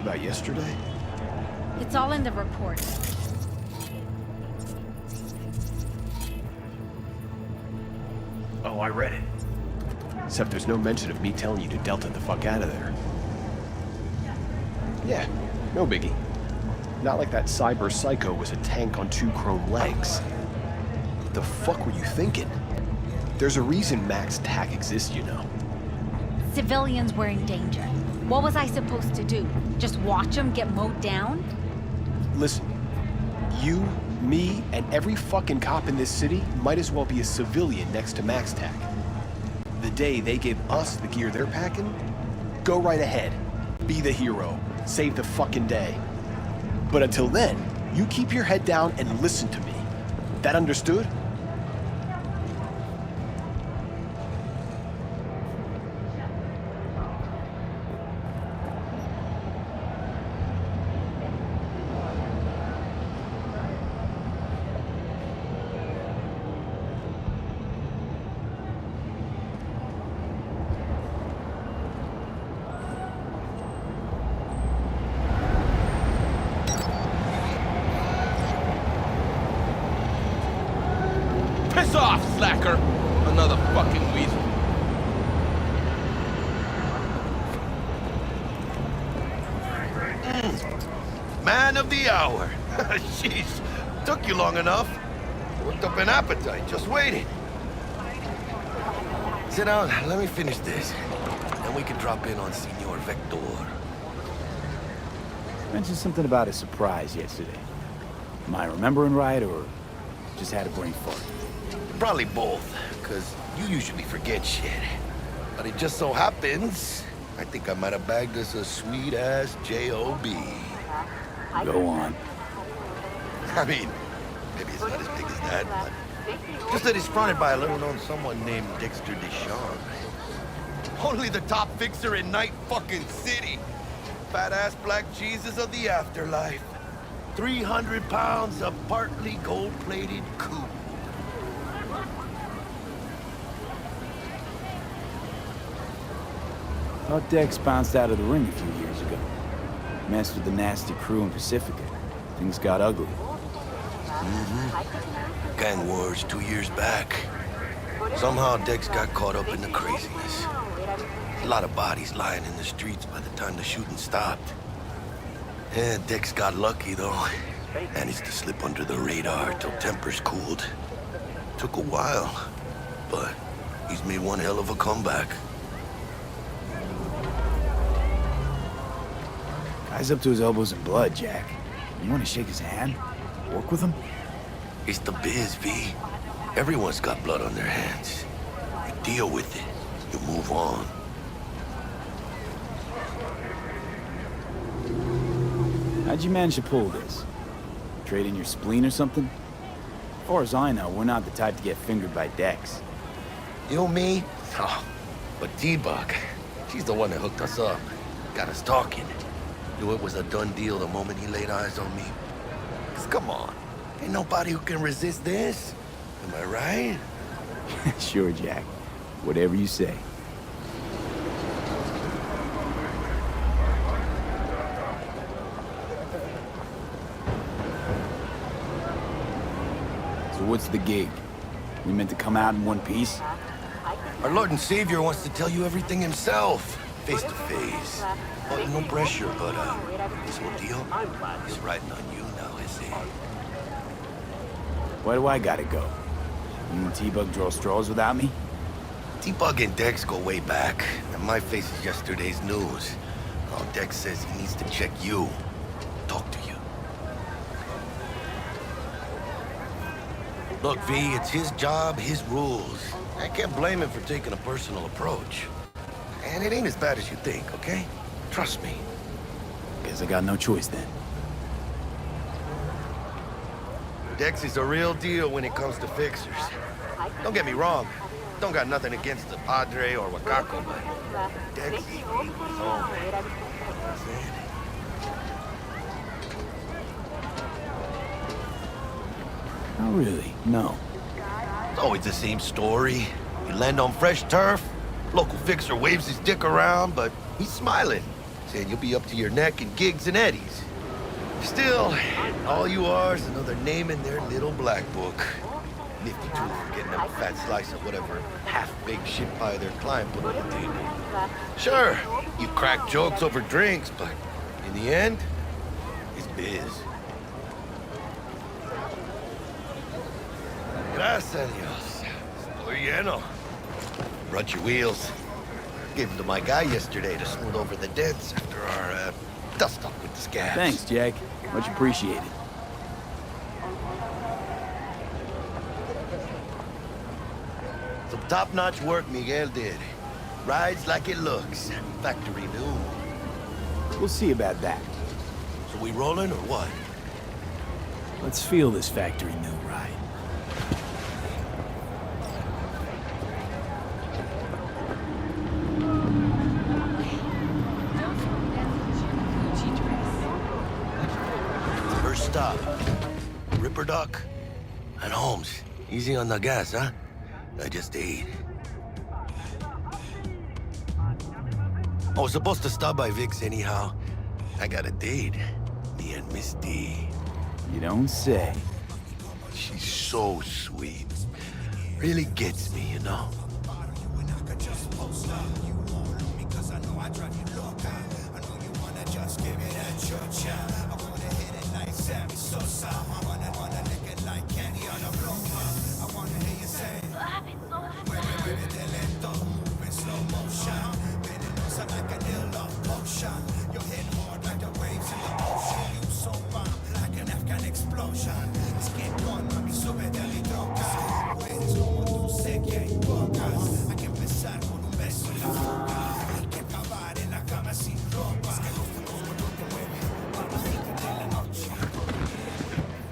about yesterday? It's all in the report. Oh, I read it. Except there's no mention of me telling you to Delta the fuck out of there. Yeah, no biggie. Not like that cyber psycho was a tank on 2 chrome legs. What the fuck were you thinking? There's a reason Max TAC exists, you know. Civilians were in danger. What was I supposed to do? Just watch them get mowed down? Listen, you, me, and every fucking cop in this city might as well be a civilian next to Max TAC. The day they give us the gear they're packing, go right ahead. Be the hero. Save the fucking day. But until then, you keep your head down and listen to me. That understood? Piss off, slacker! Another fucking weasel. Man of the hour. Jeez, took you long enough. Worked up an appetite, just waiting. Sit down, let me finish this. Then we can drop in on Senor Vector. Mentioned something about a surprise yesterday. Am I remembering right, or just had a brain fart? Probably both, because you usually forget shit. But it just so happens, I think I might have bagged us a sweet-ass J.O.B. Go on. I mean, maybe it's not as big as that, but just that it's fronted by a little-known someone named Dexter Deshawn. Only the top fixer in Night fucking City. Fat-ass black Jesus of the afterlife. 300 pounds of partly gold-plated coup. Thought Dex bounced out of the ring a few years ago. Messed with the nasty crew in Pacifica. Things got ugly. Gang wars 2 years back. Somehow Dex got caught up in the craziness. A lot of bodies lying in the streets by the time the shooting stopped. Yeah, Dex got lucky though. Managed to slip under the radar till tempers cooled. Took a while, but he's made one hell of a comeback. Guy's up to his elbows in blood, Jack. You want to shake his hand? Work with him? It's the biz, V. Everyone's got blood on their hands. You deal with it. You move on. How'd you manage to pull this? Trade in your spleen or something? As far as I know, we're not the type to get fingered by Dex. You, me? Oh, but T-Bug, she's the one that hooked us up. Got us talking. Knew it was a done deal the moment he laid eyes on me. 'Cause come on, ain't nobody who can resist this. Am I right? Sure, Jack. Whatever you say. So what's the gig? We meant to come out in one piece? Our Lord and Savior wants to tell you everything himself, face to face. Well, no pressure, but this whole deal is riding on you now, I see. Why do I gotta go? You and T-Bug draw straws without me? T-Bug and Dex go way back, and my face is yesterday's news. Now Dex says he needs to check you, talk to you. Look, V, it's his job, his rules. I can't blame him for taking a personal approach. And it ain't as bad as you think, okay? Trust me. Guess I got no choice then. Dex is a real deal when it comes to fixers. Don't get me wrong. Don't got nothing against the Padre or Wakako, but Dex is his own. Not really, no. It's always the same story. You land on fresh turf, local fixer waves his dick around, but he's smiling. saying you'll be up to your neck in gigs and eddies. Still, all you are is another name in their little black book. Nifty too for getting them a fat slice of whatever half-baked shit pie their client put on the table. Sure, you crack jokes over drinks, but in the end, it's biz. Gracias a Dios. Estoy lleno. Brought your wheels. Gave them to my guy yesterday to smooth over the dents after our dust-up with the scabs. Thanks, Jack. Much appreciated. Some top-notch work Miguel did. Rides like it looks. Factory new. We'll see about that. So we rolling or what? Let's feel this factory new ride. First stop. Ripper Duck. And Holmes. Easy on the gas, huh? I just ate. I was supposed to stop by Vic's anyhow. I got a date. Me and Miss D. You don't say. She's so sweet. Really gets me, you know?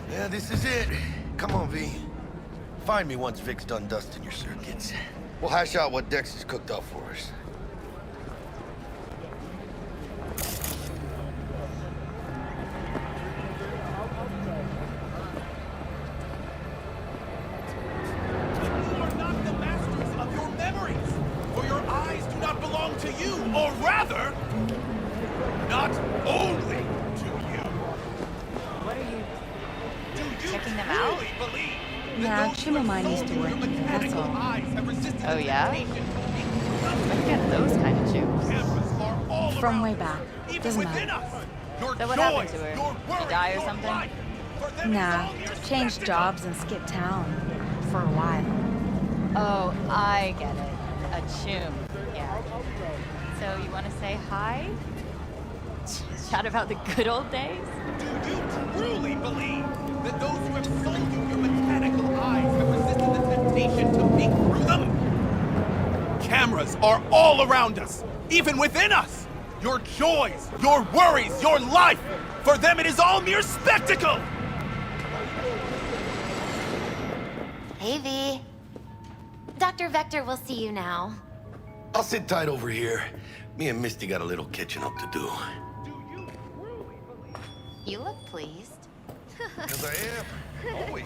Yeah, this is it. Come on, V. Find me once Vic's done dusting your circuits. We'll hash out what Dex has cooked up for us. You are not the masters of your memories, for your eyes do not belong to you, or rather, not only to you. What are you? Do you Checking them out? truly believe Nah, that those Chim who of have mine used sold to you work your here, that's mechanical all. eyes have resisted Oh, yeah? temptation to be Where'd you get those kind of shoes? Cameras are all From around way us, back. even Doesn't within matter. us. Your So what joy, happened to her? your She worry, die or your something? life. For them, Nah, it's all mere changed spectacle. jobs and skipped town. For a while. Oh, I get it. A chum. Yeah. So you want to say hi? Chat about the good old days? Do you truly believe that those who have sold you your mechanical eyes have resisted the temptation to peek through them? Cameras are all around us, even within us. Your joys, your worries, your life. For them, it is all mere spectacle. Hey, V. Dr. Vector will see you now. I'll sit tight over here. Me and Misty got a little catching up to do. You look pleased. Because I am. Always.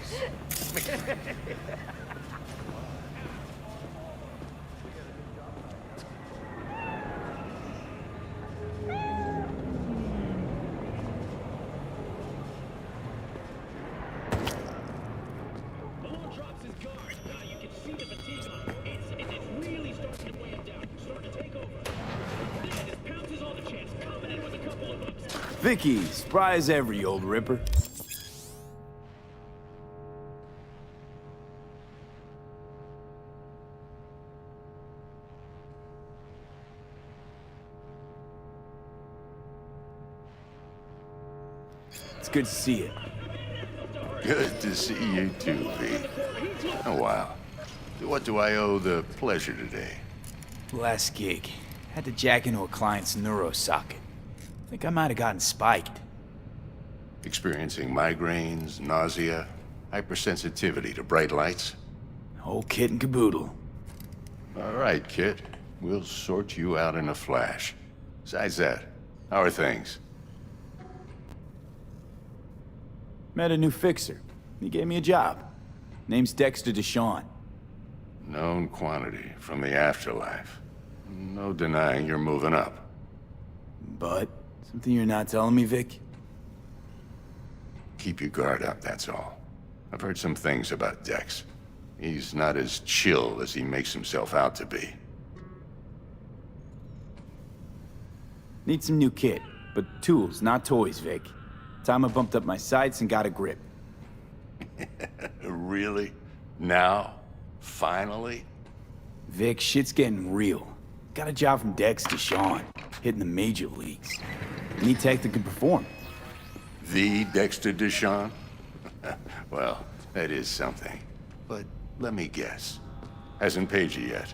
Vicky, spry as ever, you old ripper. It's good to see you. Good to see you too, V. Oh, wow. What do I owe the pleasure today? Last gig. Had to jack into a client's neuro socket. Think I might have gotten spiked. Experiencing migraines, nausea, hypersensitivity to bright lights? Whole kit and caboodle. All right, kid. We'll sort you out in a flash. Besides that, how are things? Met a new fixer. He gave me a job. Name's Dexter Deshawn. Known quantity from the afterlife. No denying you're moving up. But something you're not telling me, Vic? Keep your guard up, that's all. I've heard some things about Dex. He's not as chill as he makes himself out to be. Need some new kit, but tools, not toys, Vic. Time I bumped up my sights and got a grip. Really? Now? Finally? Vic, shit's getting real. Got a job from Dex to Sean, hitting the major leagues. Need tech that can perform. The Dexter Deshawn? Well, that is something. But let me guess. Hasn't paid you yet.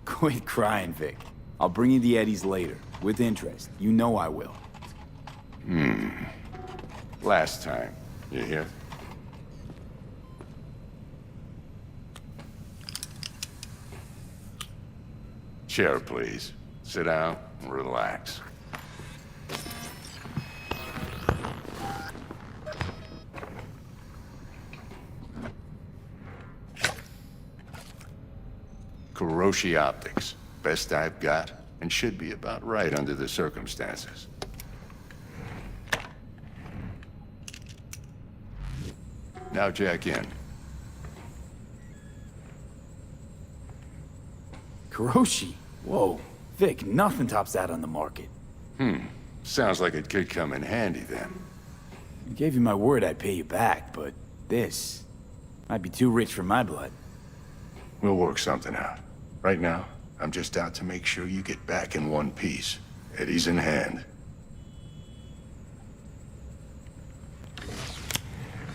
Quit crying, Vic. I'll bring you the Eddies later, with interest. You know I will. Last time. You hear? Chair, please. Sit down and relax. Kuroshi Optics. Best I've got, and should be about right under the circumstances. Now jack in. Kuroshi? Whoa. Vic, nothing tops that on the market. Sounds like it could come in handy then. I gave you my word I'd pay you back, but this might be too rich for my blood. We'll work something out. Right now, I'm just out to make sure you get back in one piece. Eddie's in hand.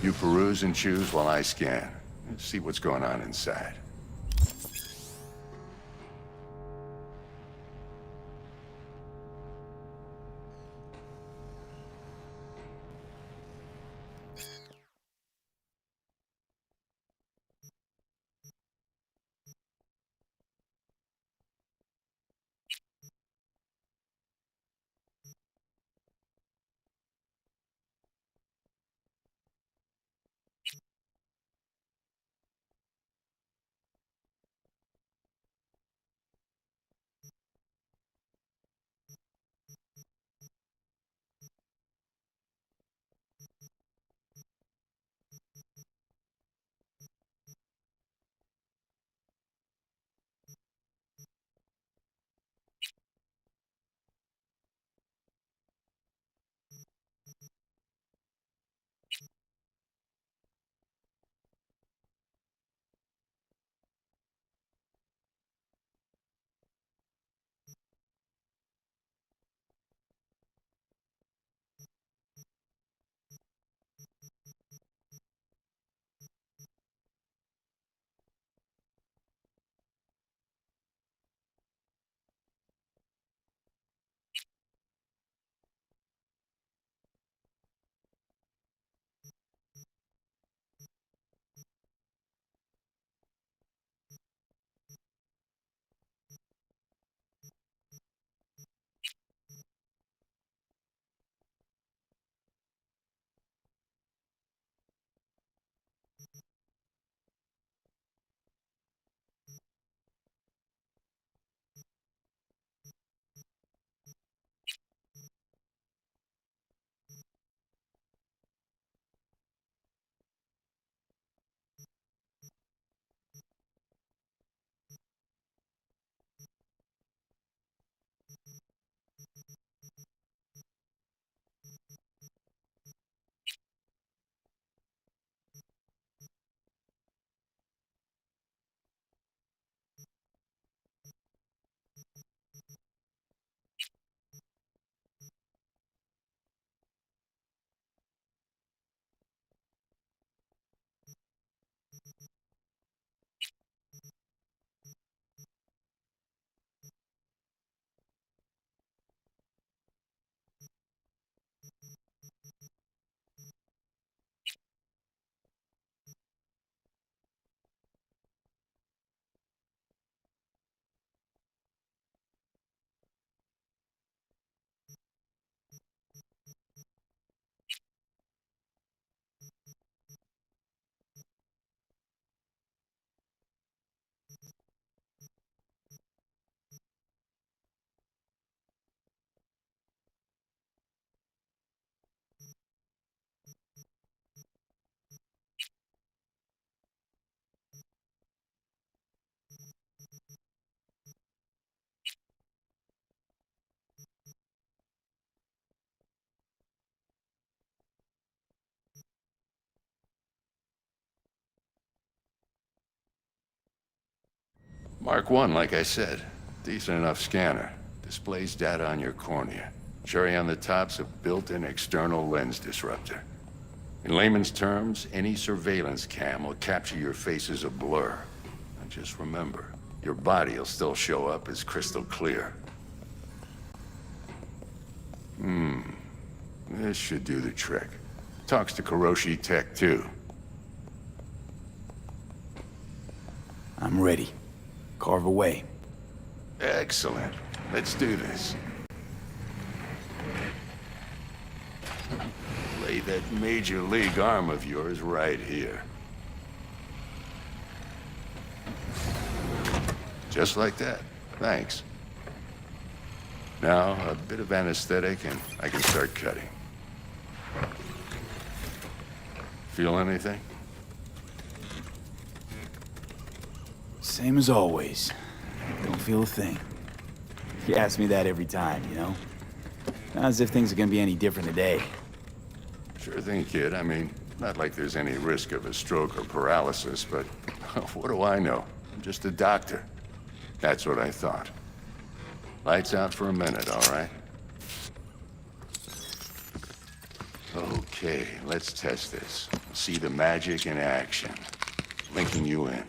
You peruse and choose while I scan. See what's going on inside. Mark 1, like I said. Decent enough scanner. Displays data on your cornea. Cherry on the top's a built-in external lens disruptor. In layman's terms, any surveillance cam will capture your face as a blur. And just remember, your body will still show up as crystal clear. This should do the trick. Talks to Kuroshi Tech, too. I'm ready. Carve away. Excellent. Let's do this. Lay that major league arm of yours right here. Just like that. Thanks. Now, a bit of anesthetic and I can start cutting. Feel anything? Same as always. Don't feel a thing. You ask me that every time, you know? Not as if things are gonna be any different today. Sure thing, kid. I mean, not like there's any risk of a stroke or paralysis, but what do I know? I'm just a doctor. That's what I thought. Lights out for a minute, all right? Okay, let's test this. See the magic in action. Linking you in.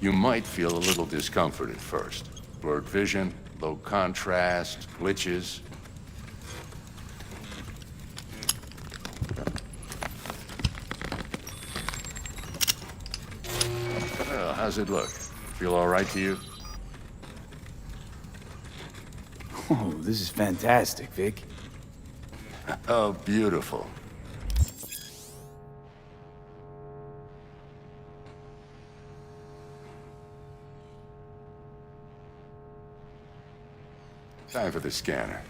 You might feel a little discomfort at first. Blurred vision, low contrast, glitches. Well, how's it look? Feel all right to you? Oh, this is fantastic, Vic. Oh, beautiful. Time for the scanner.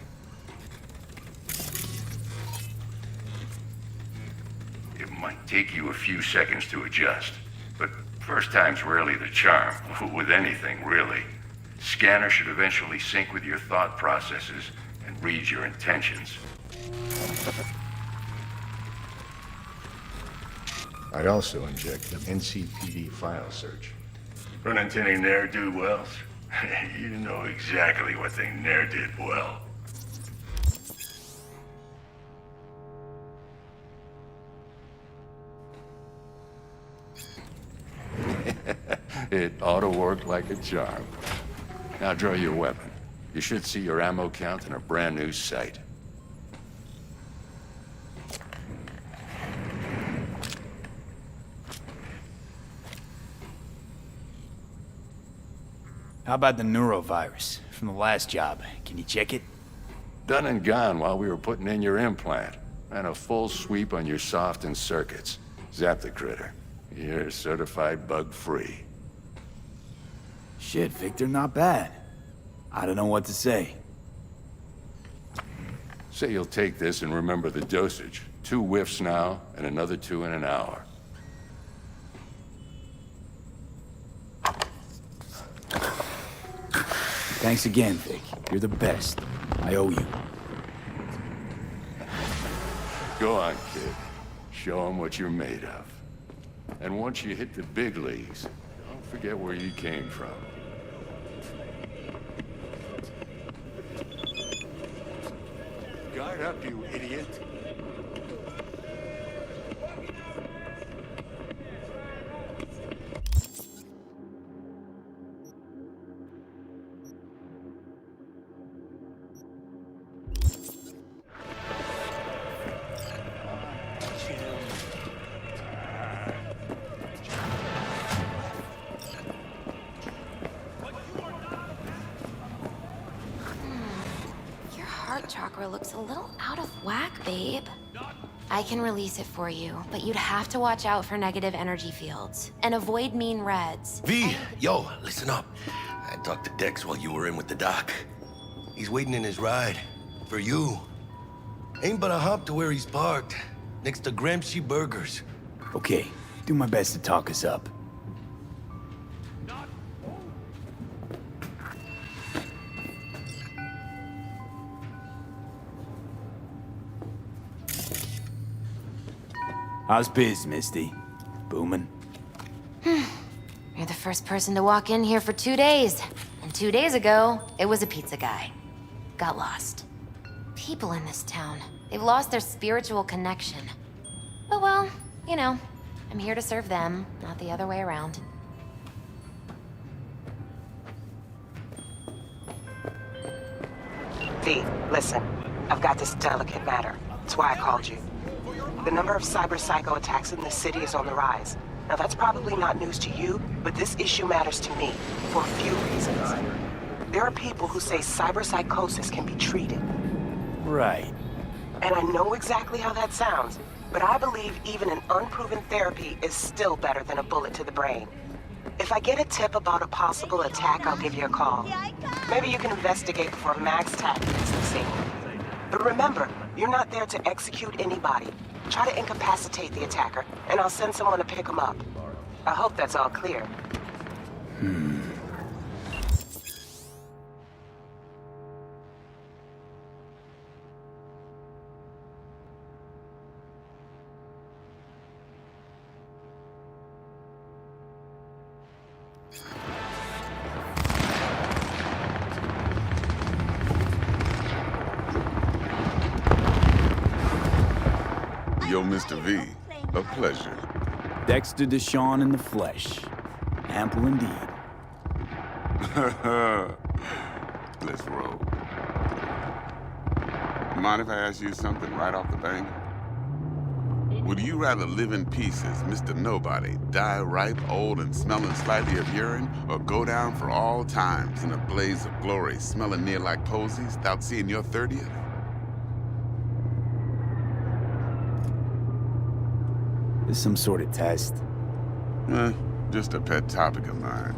It might take you a few seconds to adjust, but first time's rarely the charm, with anything, really. Scanner should eventually sync with your thought processes and read your intentions. I'd also inject an NCPD file search. Run into any ne'er-do-wells? You know exactly what they ne'er did well. It ought to work like a charm. Now draw your weapon. You should see your ammo count in a brand new sight. How about the neurovirus from the last job? Can you check it? Done and gone while we were putting in your implant. And a full sweep on your soft and circuits. Zap the critter. You're certified bug-free. Shit, Victor, not bad. I don't know what to say. Say you'll take this and remember the dosage. 2 whiffs now, and another 2 in an hour. Thanks again, Vic. You're the best. I owe you. Go on, kid. Show them what you're made of. And once you hit the big leagues, don't forget where you came from. Guard up, you idiot. Your heart chakra looks a little out of whack, babe. I can release it for you, but you'd have to watch out for negative energy fields and avoid mean reds. V, yo, listen up. I talked to Dex while you were in with the doc. He's waiting in his ride. For you. Ain't but a hop to where he's parked. Next to Gramsci Burgers. Okay, do my best to talk us up. How's biz, Misty? Booming? You're the first person to walk in here for 2 days. And 2 days ago, it was a pizza guy. Got lost. People in this town, they've lost their spiritual connection. But well, you know, I'm here to serve them, not the other way around. V, listen. I've got this delicate matter. That's why I called you. The number of cyber-psycho attacks in this city is on the rise. Now that's probably not news to you, but this issue matters to me for a few reasons. There are people who say cyberpsychosis can be treated. Right. And I know exactly how that sounds, but I believe even an unproven therapy is still better than a bullet to the brain. If I get a tip about a possible attack, I'll give you a call. Maybe you can investigate before MaxTac gets the scene. But remember, you're not there to execute anybody. Try to incapacitate the attacker, and I'll send someone to pick him up. I hope that's all clear. Yo, Mr. V, a pleasure. Dexter Deshawn in the flesh. Ample indeed. Let's roll. Mind if I ask you something right off the bank? Would you rather live in pieces, Mr. Nobody, die ripe, old, and smelling slightly of urine, or go down for all times in a blaze of glory, smelling near like posies, without seeing your 30th? This some sort of test. Just a pet topic of mine.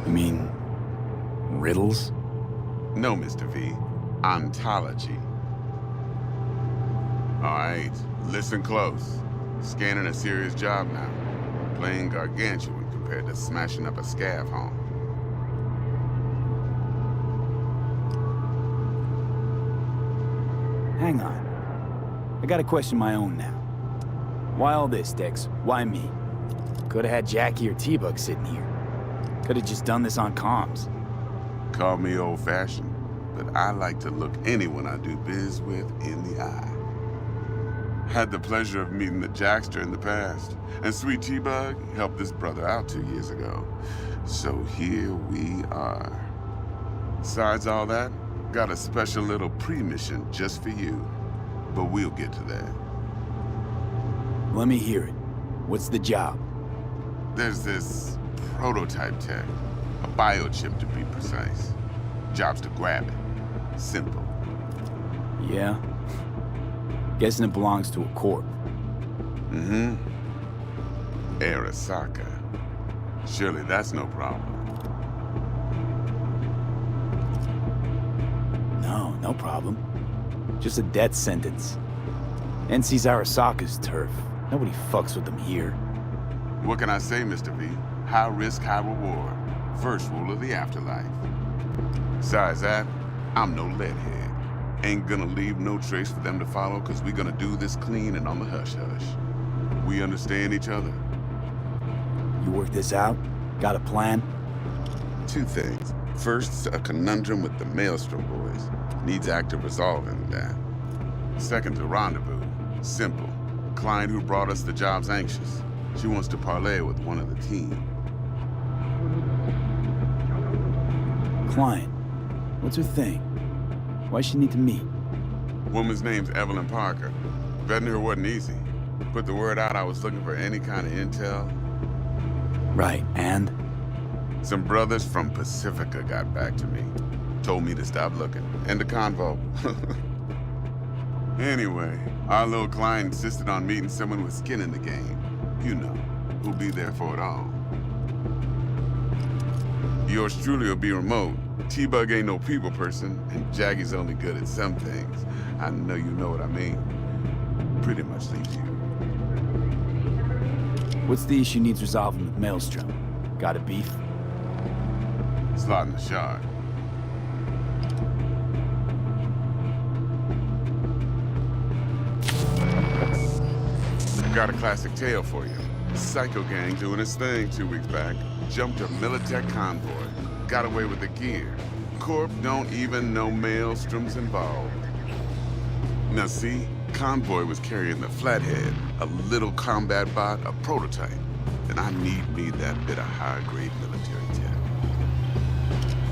You mean... riddles? No, Mr. V. Ontology. All right, listen close. Scanning a serious job now. Playing gargantuan compared to smashing up a scav home. Hang on. I got a question my own now. Why all this, Dex? Why me? Could've had Jackie or T-Bug sitting here. Could've just done this on comms. Call me old-fashioned, but I like to look anyone I do biz with in the eye. Had the pleasure of meeting the Jackster in the past, and Sweet T-Bug helped this brother out 2 years ago. So here we are. Besides all that, got a special little pre-mission just for you. But we'll get to that. Let me hear it. What's the job? There's this prototype tech, a biochip to be precise. Job's to grab it. Simple. Yeah? Guessing it belongs to a corp. Mm-hmm. Arasaka. Surely that's no problem. No problem. Just a death sentence. NC's Arasaka's turf. Nobody fucks with them here. What can I say, Mr. V? High risk, high reward. First rule of the afterlife. Besides that, I'm no leadhead. Ain't gonna leave no trace for them to follow, cause we gonna do this clean and on the hush-hush. We understand each other. You work this out? Got a plan? Two things. First, a conundrum with the Maelstrom boys. Needs active resolving that. Second, a rendezvous. Simple. Client who brought us the job's anxious. She wants to parlay with one of the team. Client. What's her thing? Why she need to meet? Woman's name's Evelyn Parker. Vetting her wasn't easy. Put the word out I was looking for any kind of intel. Right, and? Some brothers from Pacifica got back to me. Told me to stop looking. End the convo. Anyway, our little client insisted on meeting someone with skin in the game. You know, who'll be there for it all. Yours truly will be remote. T-Bug ain't no people person, and Jaggy's only good at some things. I know you know what I mean. Pretty much leaves you. What's the issue needs resolving with Maelstrom? Got a beef? Slot in the shard. Got a classic tale for you. Psycho gang doing its thing 2 weeks back. Jumped a Militech convoy. Got away with the gear. Corp don't even know Maelstrom's involved. Now see, convoy was carrying the Flathead, a little combat bot, a prototype. And I need me that bit of high-grade military tech.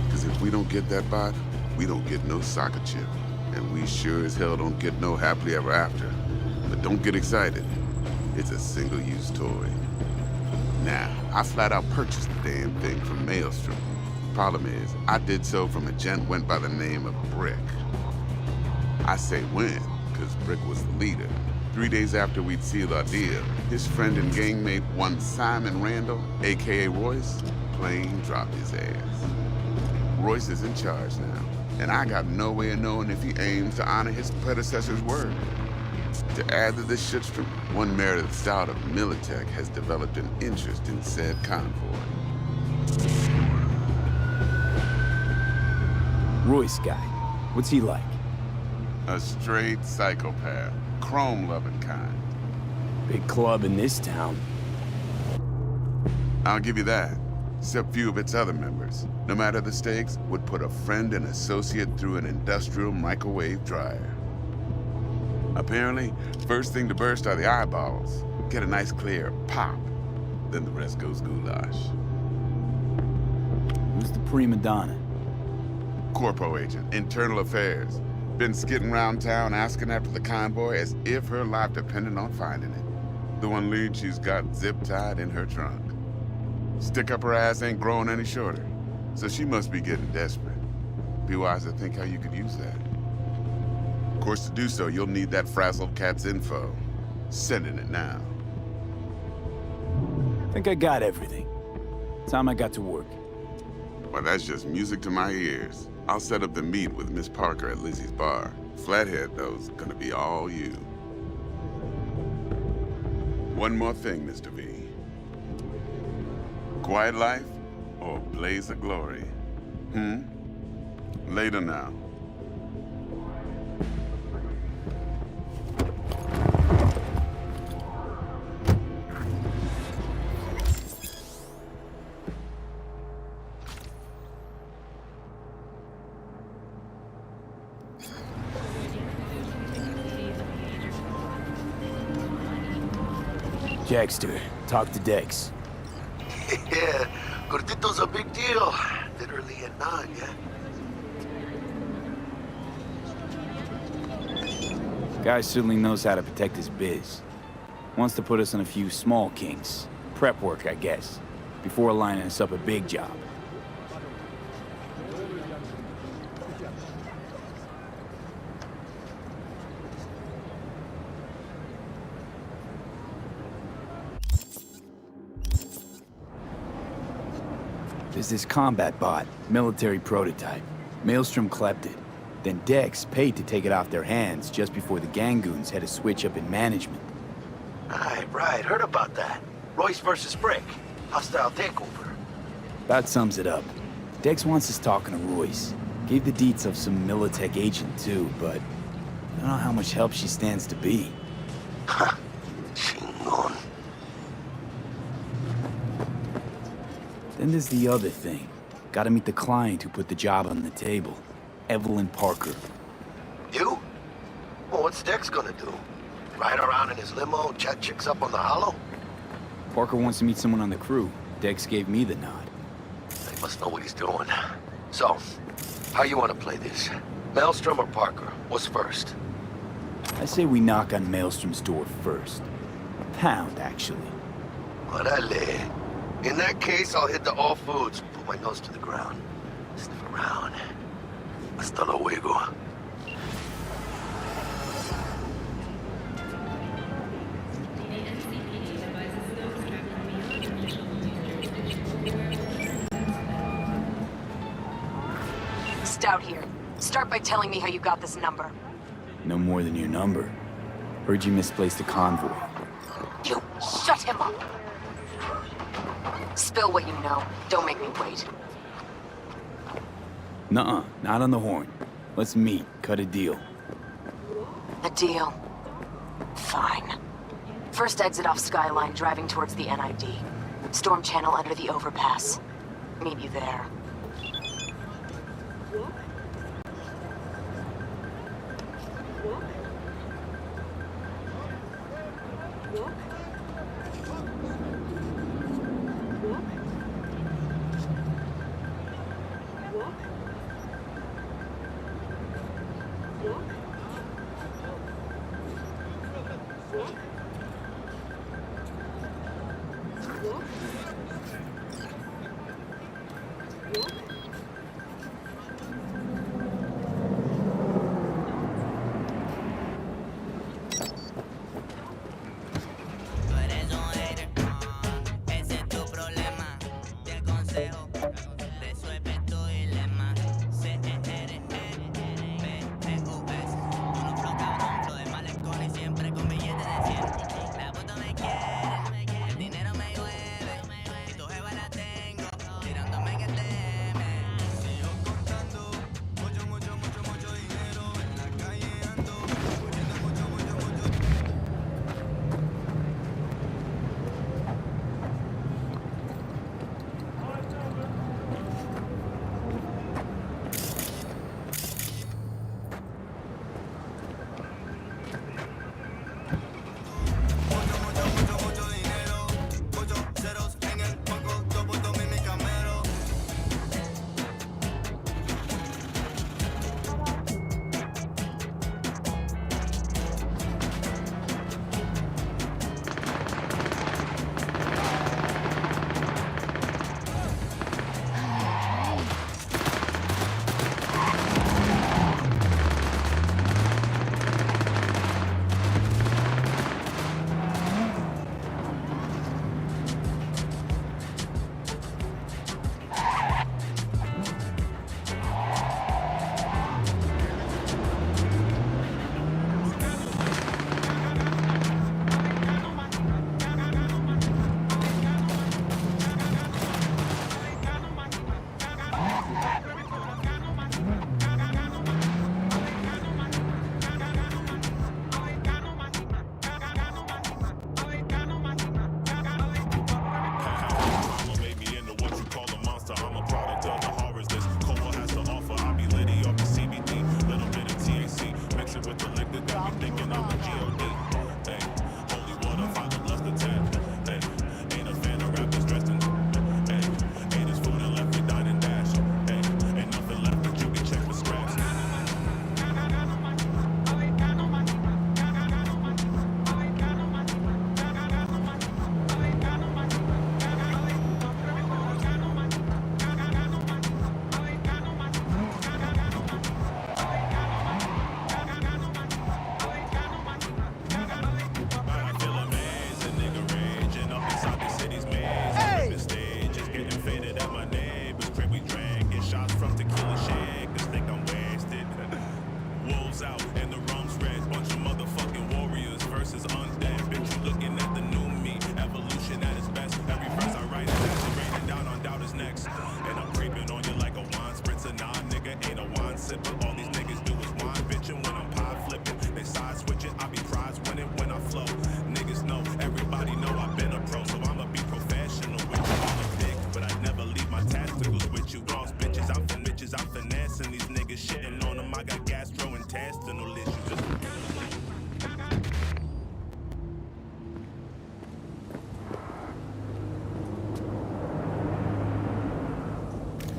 Because if we don't get that bot, we don't get no soccer chip. And we sure as hell don't get no happily ever after. But don't get excited. It's a single-use toy. Now, I flat out purchased the damn thing from Maelstrom. Problem is, I did so from a gent went by the name of Brick. I say when, because Brick was the leader. 3 days after we'd sealed our deal, his friend and gangmate, one Simon Randall, aka Royce, plain dropped his ass. Royce is in charge now, and I got no way of knowing if he aims to honor his predecessor's word. To add to this shitstorm, one Meredith Stout of Militech has developed an interest in said convoy. Royce guy. What's he like? A straight psychopath. Chrome-loving kind. Big club in this town. I'll give you that. Except few of its other members, no matter the stakes, would put a friend and associate through an industrial microwave dryer. Apparently, first thing to burst are the eyeballs. Get a nice clear pop. Then the rest goes goulash. Who's the prima donna? Corpo agent, internal affairs. Been skidding around town asking after the convoy as if her life depended on finding it. The one lead she's got zip-tied in her trunk. Stick up her ass ain't growing any shorter, so she must be getting desperate. Be wise to think how you could use that. Of course, to do so, you'll need that frazzled cat's info. Sending it now. Think I got everything. Time I got to work. Well, that's just music to my ears. I'll set up the meet with Miss Parker at Lizzie's bar. Flathead, though's gonna be all you. One more thing, Mr. V. Quiet life or blaze of glory? Later now. Jackster, talk to Dex. Yeah, Gordito's a big deal. Literally at 9, yeah? Guy certainly knows how to protect his biz. Wants to put us on a few small kinks. Prep work, I guess. Before lining us up a big job. There's this combat bot, military prototype. Maelstrom clept it. Then Dex paid to take it off their hands just before the Gangoons had a switch up in management. Right, heard about that. Royce versus Brick. Hostile takeover. That sums it up. Dex wants us talking to Royce. Gave the deets of some Militech agent too, but I don't know how much help she stands to be. Ha! Chingon. Then there's the other thing. Gotta meet the client who put the job on the table. Evelyn Parker. You? Well, what's Dex gonna do? Ride around in his limo, chat chicks up on the hollow? Parker wants to meet someone on the crew. Dex gave me the nod. He must know what he's doing. So, how you want to play this? Maelstrom or Parker? What's first? I say we knock on Maelstrom's door first. Pound, actually. Orale. In that case, I'll hit the all foods, put my nose to the ground. Sniff around. Hasta luego. Stout here. Start by telling me how you got this number. No more than your number. Heard you misplaced a convoy. You shut him up. Spill what you know. Don't make me wait. Nuh-uh, not on the horn. Let's meet, cut a deal. A deal. Fine. First exit off Skyline, driving towards the NID. Storm channel under the overpass. Meet you there.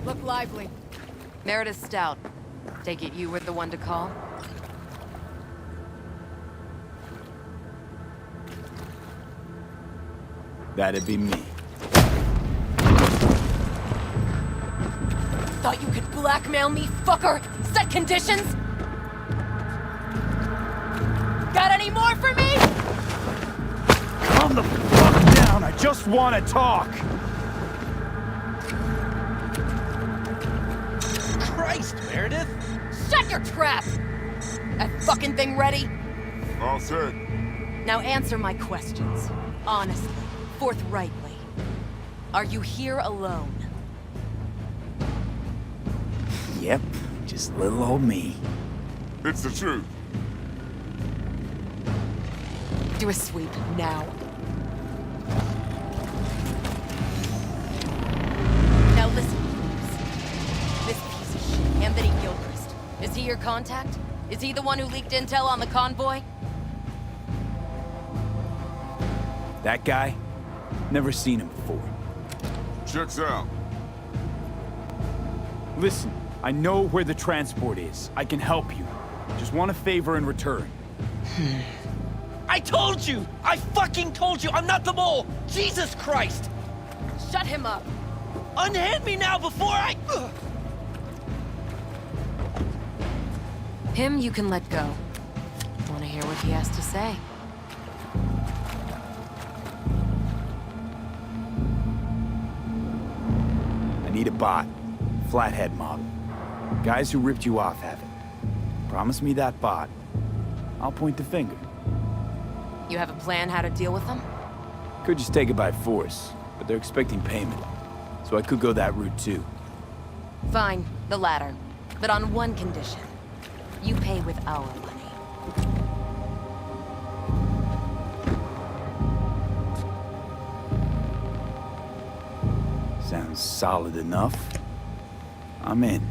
Look lively. Meredith Stout. Take it you were the one to call? That'd be me. Thought you could blackmail me, fucker? Set conditions? Got any more for me? Calm the fuck down, I just want to talk! Christ, Meredith! Shut your trap! That fucking thing ready? All set. Now answer my questions. Honestly, forthrightly. Are you here alone? Yep, just little old me. It's the truth. Do a sweep, now. Now listen, please. This piece of shit, Anthony Gilchrist. Is he your contact? Is he the one who leaked intel on the convoy? That guy? Never seen him before. Checks out. Listen, I know where the transport is. I can help you. Just want a favor in return. I told you! I fucking told you! I'm not the mole! Jesus Christ! Shut him up! Unhand me now before I... Him you can let go. Wanna hear what he has to say? I need a bot. Flathead model. Guys who ripped you off have it. Promise me that bot. I'll point the finger. You have a plan how to deal with them? Could just take it by force, but they're expecting payment. So I could go that route too. Fine, the latter. But on one condition. You pay with our money. Sounds solid enough. I'm in.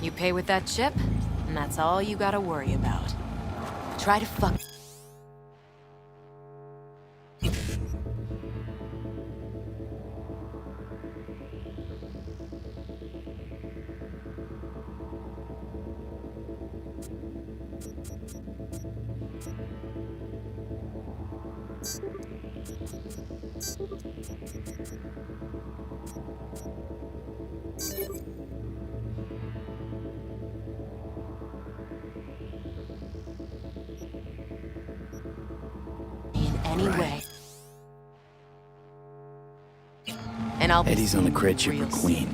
You pay with that chip, and that's all you gotta worry about. Try to fuck... in any way. And I'll be Eddie's on the seeing you cred chip real for Queen.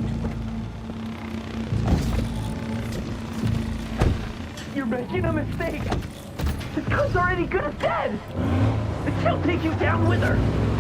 You're making a mistake! This gun's already good as dead! She'll take you down with her!